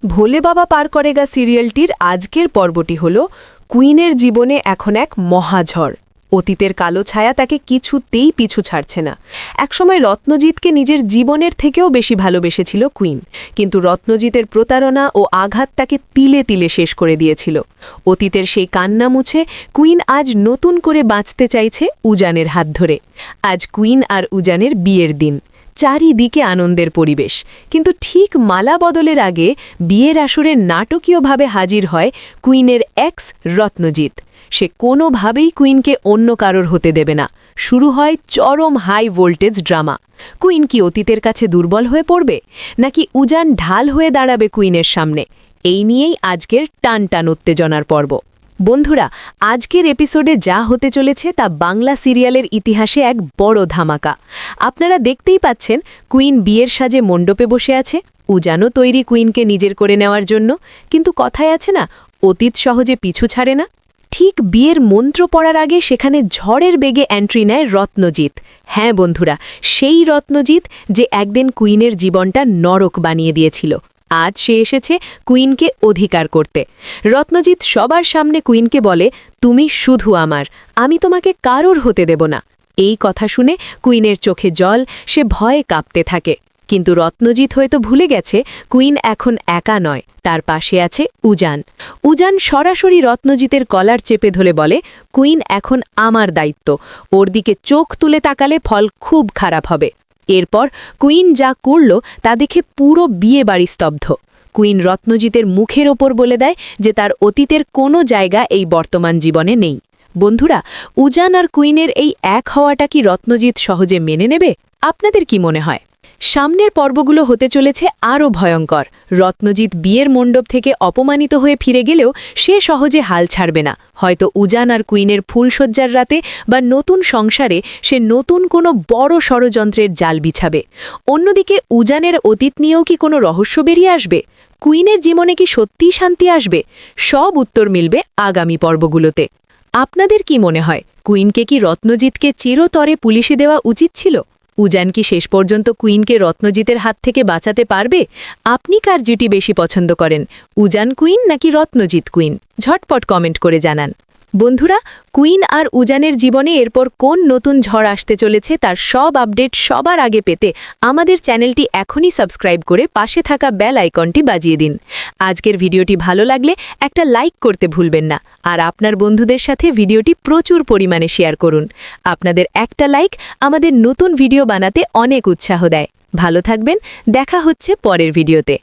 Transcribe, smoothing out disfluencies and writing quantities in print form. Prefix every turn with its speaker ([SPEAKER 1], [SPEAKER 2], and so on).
[SPEAKER 1] ভোলে বাবা পার করেগা সিরিয়ালটির আজকের পর্বটি হল কুইনের জীবনে এখন এক মহাঝড়। অতীতের কালো ছায়া তাকে কিছুতেই পিছু ছাড়ছে না। একসময় রত্নজিৎকে নিজের জীবনের থেকেও বেশি ভালোবেসেছিল কুইন, কিন্তু রত্নজিতের প্রতারণা ও আঘাত তাকে তিলে তিলে শেষ করে দিয়েছিল। অতীতের সেই কান্না মুছে কুইন আজ নতুন করে বাঁচতে চাইছে উজানের হাত ধরে। আজ কুইন আর উজানের বিয়ের দিন, চারিদিকে আনন্দের পরিবেশ, কিন্তু ঠিক মালা বদলের আগে বিয়ের আসরে নাটকীয়ভাবে হাজির হয় কুইনের এক্স রত্নজিৎ। সে কোনোভাবেই কুইনকে অন্য কারোর হতে দেবে না। শুরু হয় চরম হাই ভোল্টেজ ড্রামা। কুইন কি অতীতের কাছে দুর্বল হয়ে পড়বে, নাকি উজান ঢাল হয়ে দাঁড়াবে কুইনের সামনে? এই নিয়েই আজকের টান উত্তেজনার পর্ব। বন্ধুরা, আজকের এপিসোডে যা হতে চলেছে তা বাংলা সিরিয়ালের ইতিহাসে এক বড় ধামাকা। আপনারা দেখতেই পাচ্ছেন, কুইন বিয়ের সাজে মণ্ডপে বসে আছে, উজানও তৈরি কুইনকে নিজের করে নেওয়ার জন্য। কিন্তু কথায় আছে না, অতীত সহজে পিছু ছাড়ে না। ঠিক বিয়ের মন্ত্র পড়ার আগে সেখানে ঝড়ের বেগে এন্ট্রি নেয় রত্নজিৎ। হ্যাঁ বন্ধুরা, সেই রত্নজিৎ যে একদিন কুইনের জীবনটা নরক বানিয়ে দিয়েছিল। আজ সে এসেছে কুইনকে অধিকার করতে। রত্নজিৎ সবার সামনে কুইনকে বলে, তুমি শুধু আমার, আমি তোমাকে কারোর হতে দেব না। এই কথা শুনে কুইনের চোখে জল, সে ভয়ে কাঁপতে থাকে। কিন্তু রত্নজিৎ হয়তো ভুলে গেছে, কুইন এখন একা নয়, তার পাশে আছে উজান। উজান সরাসরি রত্নজিতের কলার চেপে ধরে বলে, কুইন এখন আমার দায়িত্ব, ওর দিকে চোখ তুলে তাকালে ফল খুব খারাপ হবে। এরপর কুইন যা করল তা দেখে পুরো বিয়ে বাড়ি স্তব্ধ। কুইন রত্নজিতের মুখের ওপর বলে দেয় যে তার অতীতের কোনো জায়গা এই বর্তমান জীবনে নেই। বন্ধুরা, উজান আর কুইনের এই এক হওয়াটা কি রত্নজিৎ সহজে মেনে নেবে? আপনাদের কি মনে হয়? সামনের পর্বগুলো হতে চলেছে আরও ভয়ঙ্কর। রত্নজিৎ বিয়ের মণ্ডপ থেকে অপমানিত হয়ে ফিরে গেলেও সে সহজে হাল ছাড়বে না। হয়তো উজান আর কুইনের ফুলশয্যার রাতে বা নতুন সংসারে সে নতুন কোনো বড় ষড়যন্ত্রের জাল বিছাবে। অন্যদিকে উজানের অতীত নিয়েও কি কোনো রহস্য বেরিয়ে আসবে? কুইনের জীবনে কি সত্যিই শান্তি আসবে? সব উত্তর মিলবে আগামী পর্বগুলোতে। আপনাদের কি মনে হয়, কুইনকে কি রত্নজিৎকে চিরতরে পুলিশে দেওয়া উচিত ছিল? উজান কি শেষ পর্যন্ত কুইনকে রত্নজিতের হাত থেকে বাঁচাতে পারবে? আপনি কার জুটি বেশি পছন্দ করেন, উজান কুইন নাকি রত্নজিৎ কুইন? ঝটপট কমেন্ট করে জানান। বন্ধুরা, কুইন আর উজানের জীবনে এরপর কোন নতুন ঝড় আসতে চলেছে তার সব আপডেট সবার আগে পেতে আমাদের চ্যানেলটি এখনই সাবস্ক্রাইব করে পাশে থাকা বেল আইকনটি বাজিয়ে দিন। আজকের ভিডিওটি ভালো লাগলে একটা লাইক করতে ভুলবেন না, আর আপনার বন্ধুদের সাথে ভিডিওটি প্রচুর পরিমাণে শেয়ার করুন। আপনাদের একটা লাইক আমাদের নতুন ভিডিও বানাতে অনেক উৎসাহ দেয়। ভালো থাকবেন, দেখা হচ্ছে পরের ভিডিওতে।